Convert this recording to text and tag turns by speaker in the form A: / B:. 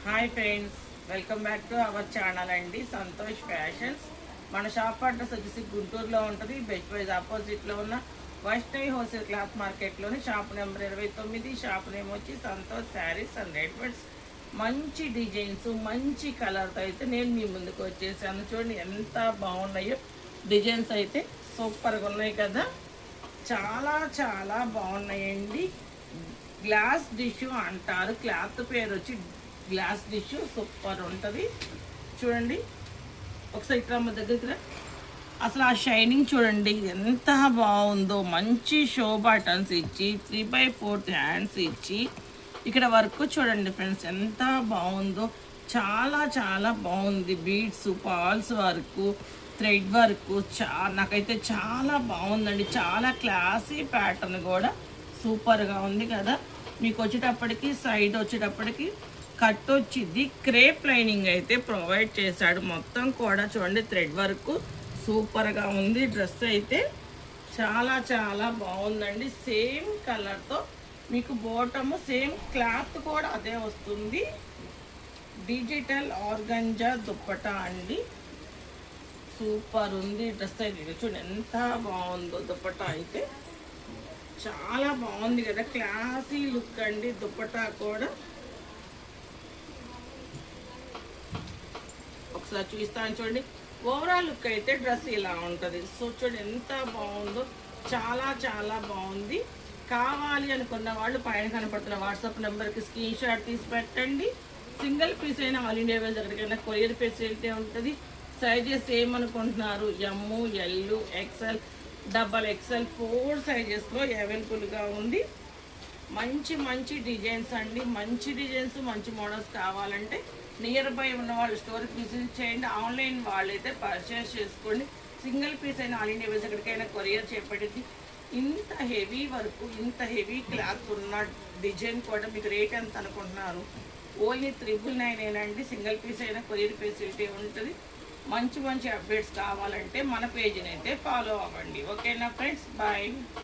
A: Hi friends, welcome back to our channel అండి Santosh Fashions. మన shop address వచ్చేసి గుంటూరులో ఉంటుంది. బెస్ట్ ప్రైజ్ ఆపోజిట్లో ఉన్న వైష్ణవి హోల్సేల్ క్లాత్ మార్కెట్లోని షాప్ నెంబర్ 29. షాప్ నేమ్ వచ్చి సంతోష్ శారీస్ అండ్ రెడీమేడ్స్. మంచి డిజైన్స్, మంచి కలర్తో అయితే నేను మీ ముందుకు వచ్చేసాను. చూడండి ఎంత బాగున్నాయో డిజైన్స్ అయితే సూపర్గా ఉన్నాయి కదా. చాలా చాలా బాగున్నాయండి. గ్లాస్ డిష్ అంటారు, క్లాత్ పేరు వచ్చి గ్లాస్ డిష్. సూపర్ ఉంటుంది చూడండి. ఒకసారి ఇక్కడ మా దగ్గర అసలు ఆ షైనింగ్ చూడండి ఎంత బాగుందో. మంచి షో బటన్స్ ఇచ్చి 3/4 హ్యాండ్స్ ఇచ్చి ఇక్కడ వర్క్ చూడండి ఫ్రెండ్స్ ఎంత బాగుందో. చాలా చాలా బాగుంది. Beads, pearls work, thread work నాకైతే చాలా బాగుందండి. చాలా క్లాసీ ప్యాటర్న్ కూడా సూపర్గా ఉంది కదా. మీకు వచ్చేటప్పటికి సైడ్ వచ్చేటప్పటికి కట్ వచ్చింది. క్రేప్ లైనింగ్ అయితే ప్రొవైడ్ చేశాడు. మొత్తం కూడా చూడండి థ్రెడ్ వర్క్ సూపర్గా ఉంది. డ్రెస్ అయితే చాలా చాలా బాగుందండి. సేమ్ కలర్తో మీకు బాటమ్ సేమ్ క్లాత్ కూడా అదే వస్తుంది. డిజిటల్ ఆర్గంజా దుప్పటా అండి. సూపర్ ఉంది డ్రెస్ అయితే. చూడండి ఎంత బాగుందో దుప్పటా అయితే. చాలా బాగుంది కదా, క్లాసీ లుక్ అండి. దుప్పటా కూడా ఒకసారి చూస్తాను చూడండి. ఓవరాల్ లుక్ అయితే డ్రెస్ ఇలా ఉంటుంది. సో చూడండి ఎంత బాగుందో. చాలా చాలా బాగుంది. కావాలి అనుకున్న వాళ్ళు పైన కనపడుతున్న వాట్సాప్ నెంబర్కి స్క్రీన్ షాట్ తీసి పెట్టండి. సింగిల్ పీస్ అయినా ఆల్ ఇండియా వైజ్ ఎక్కడికైనా కొరియర్ ఫెసిలిటీ ఉంటుంది. సైజెస్ ఏమనుకుంటున్నారు? ఎమ్, ఎల్, ఎక్స్ఎల్, XXL 4 సైజెస్లో అవైలబుల్గా ఉంది. మంచి మంచి డిజైన్స్ అండి. మంచి డిజైన్స్, మంచి మోడల్స్ కావాలంటే నియర్ బై ఉన్న వాళ్ళు స్టోర్కి విజిట్ చేయండి. ఆన్లైన్ వాళ్ళైతే పర్చేస్ చేసుకోండి. సింగిల్ పీస్ అయినా ఆల్ ఇండియా వైజ్ ఎక్కడికైనా కొరియర్ చేపట్టింది. ఇంత హెవీ వర్క్, ఇంత హెవీ క్లాత్ ఉన్న డిజైన్ కూడా మీకు రేట్ ఎంత అనుకుంటున్నారు? ఓన్లీ 999 అండి. సింగిల్ పీస్ అయినా కొరియర్ ఫెసిలిటీ ఉంటుంది. మంచి మంచి అప్డేట్స్ కావాలంటే మన పేజీని అయితే ఫాలో అవ్వండి. ఓకేనా ఫ్రెండ్స్, బాయ్.